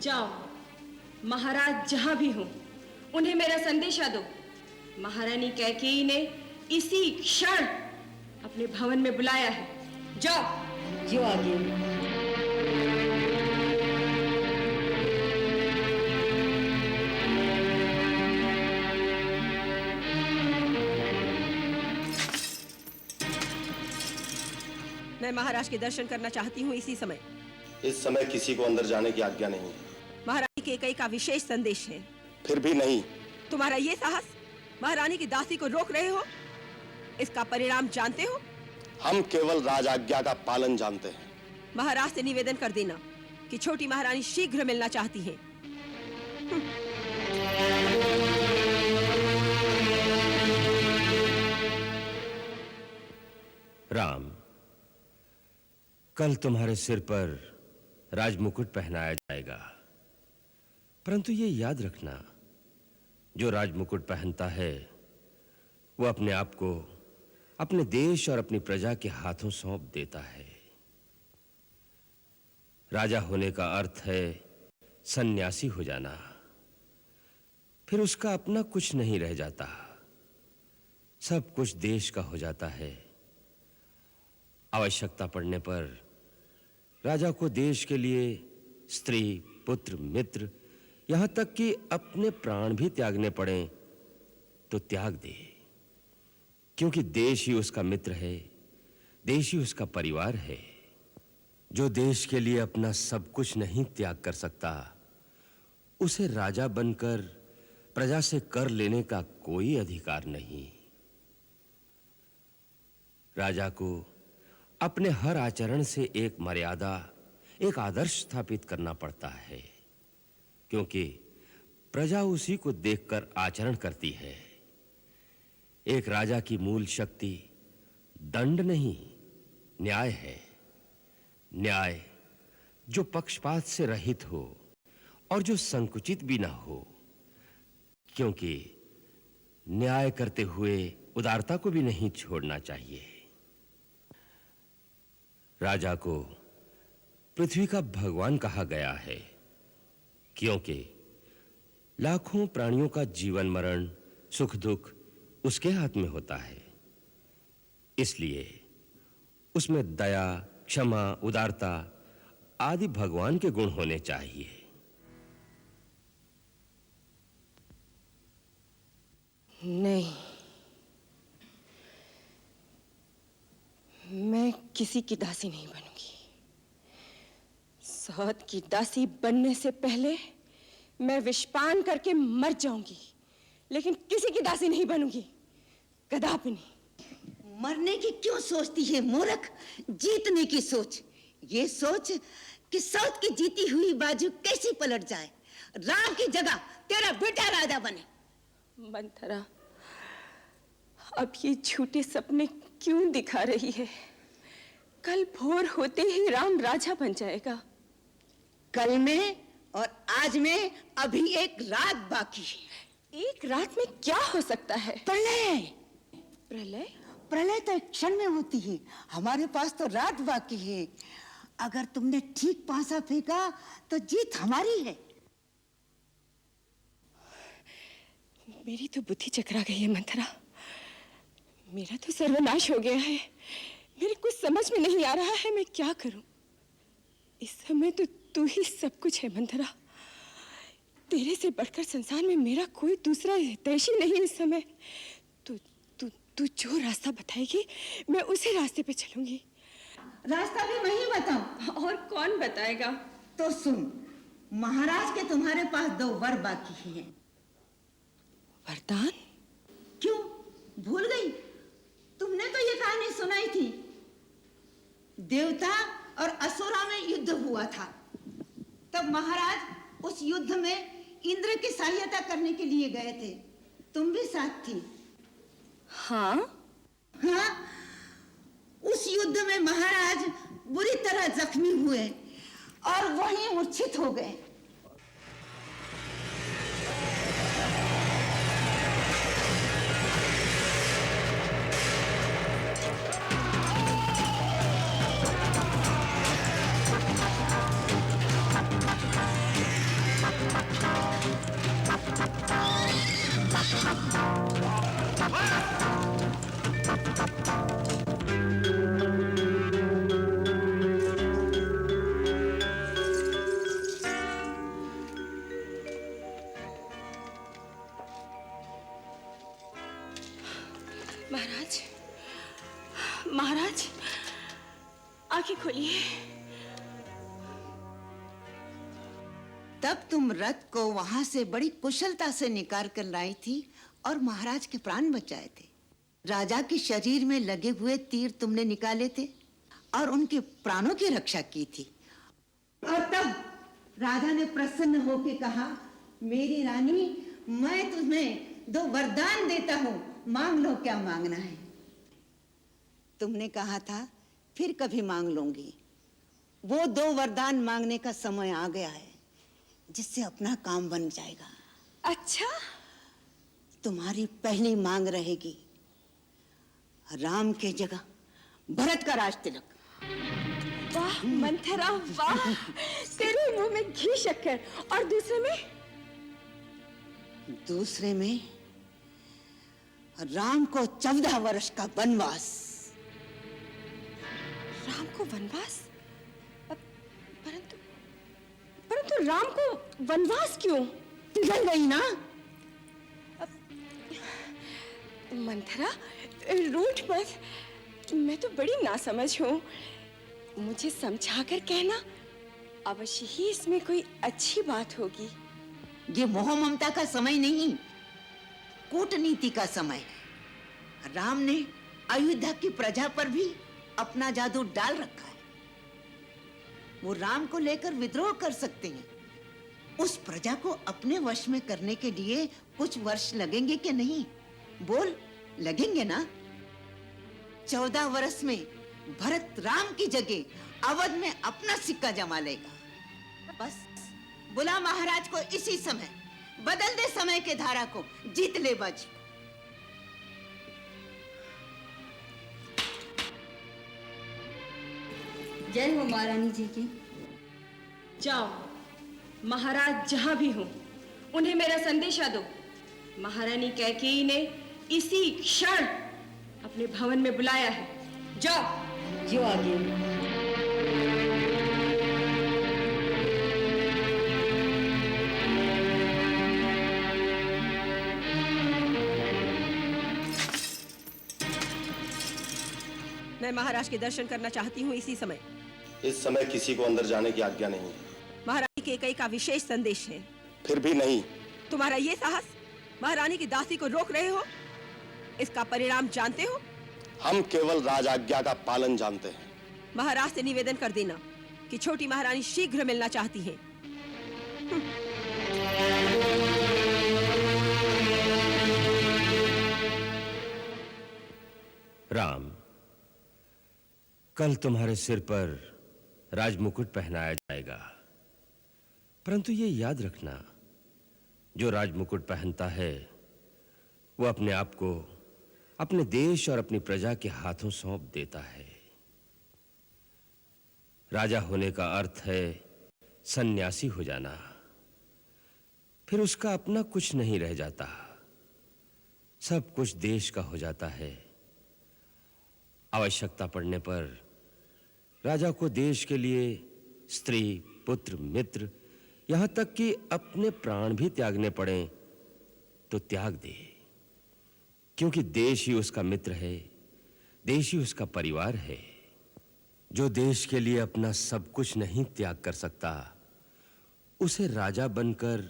जाओ, महाराज जहां भी हो उन्हें मेरा संदेशा दो। महारानी कैकेयी ने इसी क्षण अपने भवन में बुलाया है। जाओ। जो आगे। मैं महाराज के दर्शन करना चाहती हूँ इसी समय। इस समय किसी को अंदर जाने की आज्ञा नहीं है। महारानी कैकेयी का विशेष संदेश है। फिर भी नहीं। तुम्हारा ये साहस महारानी की दासी को रोक रहे हो, इसका परिणाम जानते हो? हम केवल राजाज्ञा का पालन जानते हैं। महाराज से निवेदन कर देना कि छोटी महारानी शीघ्र मिलना चाहती हैं। राम, कल तुम्हारे सिर पर राजमुकुट पहनाया जाएगा, परंतु ये याद रखना, जो राजमुकुट पहनता है वो अपने आप को अपने देश और अपनी प्रजा के हाथों सौंप देता है। राजा होने का अर्थ है सन्यासी हो जाना। फिर उसका अपना कुछ नहीं रह जाता, सब कुछ देश का हो जाता है। आवश्यकता पड़ने पर राजा को देश के लिए स्त्री, पुत्र, मित्र, यहां तक कि अपने प्राण भी त्यागने पड़े तो त्याग दे, क्योंकि देश ही उसका मित्र है, देश ही उसका परिवार है। जो देश के लिए अपना सब कुछ नहीं त्याग कर सकता, उसे राजा बनकर प्रजा से कर लेने का कोई अधिकार नहीं। राजा को अपने हर आचरण से एक मर्यादा, एक आदर्श स्थापित करना पड़ता है, क्योंकि प्रजा उसी को देखकर आचरण करती है। एक राजा की मूल शक्ति दंड नहीं, न्याय है। न्याय जो पक्षपात से रहित हो और जो संकुचित भी ना हो, क्योंकि न्याय करते हुए उदारता को भी नहीं छोड़ना चाहिए। राजा को पृथ्वी का भगवान कहा गया है, क्योंकि लाखों प्राणियों का जीवन मरण, सुख दुख उसके हाथ में होता है। इसलिए उसमें दया, क्षमा, उदारता आदि भगवान के गुण होने चाहिए। नहीं, मैं किसी की दासी नहीं बनूंगी। सौत की दासी बनने से पहले मैं विषपान करके मर जाऊंगी, लेकिन किसी की दासी नहीं बनूंगी, कदापि नहीं। मरने की क्यों सोचती है मूर्ख? जीतने की सोच। ये सोच कि सौत की जीती हुई बाजू कैसी पलट जाए, राम की जगह तेरा बेटा राजा बने। मंथरा, अब ये झूठे सपने क्यों दिखा रही है? कल भोर होते ही राम राजा बन जाएगा। कल में और आज में अभी एक रात बाकी है। एक रात में क्या हो सकता है? प्रलय। प्रलय? प्रलय तो एक क्षण में होती है, हमारे पास तो रात बाकी है। अगर तुमने ठीक पासा फेंका तो जीत हमारी है। मेरी तो बुद्धि चकरा गई है मंथरा, मेरा तो सर्वनाश हो गया है। मेरे कुछ समझ में नहीं आ रहा है, मैं क्या करूं? इस समय तो तू ही सब कुछ है मंथरा। तेरे से बढ़कर संसार में मेरा कोई दूसरा हितैषी नहीं इस समय। तू जो रास्ता बताएगी मैं उसी रास्ते पे चलूंगी। रास्ता भी मैं ही बताऊं? और कौन बताएगा? तो सुन, महाराज के तुम्हारे पास 2 वर बाकी हैं। वरदान? क्यों भूल गई? तुमने तो ये कहानी सुनाई थी। देवता और असुरा में युद्ध हुआ था, तब महाराज उस युद्ध में इंद्र की सहायता करने के लिए गए थे। तुम भी साथ थी। हाँ? हाँ, उस युद्ध में महाराज बुरी तरह जख्मी हुए और वहीं मूर्छित हो गए। महाराज, आंखें खोलिए। तब तुम रथ को वहां से बड़ी कुशलता से निकाल कर लाई थी और महाराज के प्राण बचाए थे। राजा के शरीर में लगे हुए तीर तुमने निकाले थे और उनके प्राणों की रक्षा की थी। और तब राजा ने प्रसन्न होकर कहा, मेरी रानी, मैं तुम्हें 2 वरदान देता हूं, मांग लो क्या मांगना है। तुमने कहा था फिर कभी मांग लूंगी। वो 2 वरदान मांगने का समय आ गया है, जिससे अपना काम बन जाएगा। अच्छा, तुम्हारी पहली मांग रहेगी राम के जगह भरत का राज तिलक। वाह मंथरा, वाह, तेरे मुंह में घी शक्कर। और दूसरे में राम को 14 वर्ष का वनवास। राम को वनवास? परंतु राम को वनवास क्यों? पिघल गई ना। मंथरा, रूठ मत। मैं तो बड़ी नासमझ हूँ। मुझे समझाकर कहना, अवश्य ही इसमें कोई अच्छी बात होगी। ये मोह ममता का समय नहीं, कूटनीति का समय है। राम ने अयोध्या की प्रजा पर भी अपना जादू डाल रखा है। वो राम को लेकर विद्रोह कर सकते हैं। उस प्रजा को अपने वश में करने के लिए कुछ वर्ष लगेंगे कि नहीं? बोल, लगेंगे ना? 14 वर्ष में भरत राम की जगह अवध में अपना सिक्का जमा लेगा। बस बुला महाराज को इसी समय, बदल दे समय के धारा को, जीत ले बाजी। जय हो महारानी जी की। जाओ, महाराज जहां भी हो उन्हें मेरा संदेशा दो। महारानी कैकेयी ने इसी क्षण अपने भवन में बुलाया है। जाओ। जो आगे। मैं महाराज के दर्शन करना चाहती हूँ इसी समय। इस समय किसी को अंदर जाने की आज्ञा नहीं है। महारानी केकई का विशेष संदेश है। फिर भी नहीं। तुम्हारा ये साहस महारानी की दासी को रोक रहे हो, इसका परिणाम जानते हो? हम केवल राज आज्ञा का पालन जानते हैं। महाराज से निवेदन कर देना कि छोटी महारानी शीघ्र मिलना चाहती हैं। राम, कल तुम्हारे सिर पर राजमुकुट पहनाया जाएगा, परंतु ये याद रखना, जो राजमुकुट पहनता है वो अपने आप को अपने देश और अपनी प्रजा के हाथों सौंप देता है। राजा होने का अर्थ है सन्यासी हो जाना। फिर उसका अपना कुछ नहीं रह जाता, सब कुछ देश का हो जाता है। आवश्यकता पड़ने पर राजा को देश के लिए स्त्री, पुत्र, मित्र, यहां तक कि अपने प्राण भी त्यागने पड़े तो त्याग दे, क्योंकि देश ही उसका मित्र है, देश ही उसका परिवार है। जो देश के लिए अपना सब कुछ नहीं त्याग कर सकता, उसे राजा बनकर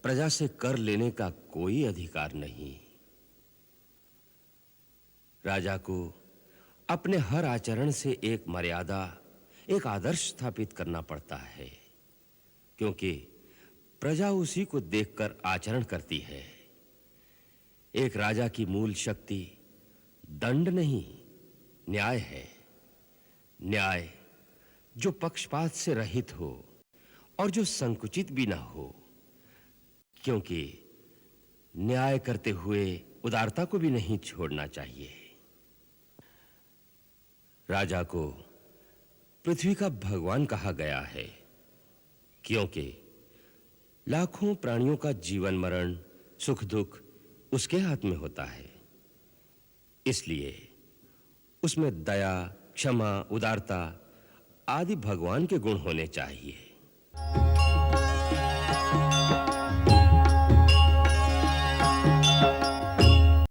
प्रजा से कर लेने का कोई अधिकार नहीं। राजा को अपने हर आचरण से एक मर्यादा, एक आदर्श स्थापित करना पड़ता है, क्योंकि प्रजा उसी को देखकर आचरण करती है। एक राजा की मूल शक्ति दंड नहीं, न्याय है। न्याय जो पक्षपात से रहित हो और जो संकुचित भी ना हो, क्योंकि न्याय करते हुए उदारता को भी नहीं छोड़ना चाहिए। राजा को पृथ्वी का भगवान कहा गया है, क्योंकि लाखों प्राणियों का जीवन मरण, सुख दुख उसके हाथ में होता है। इसलिए उसमें दया, क्षमा, उदारता आदि भगवान के गुण होने चाहिए।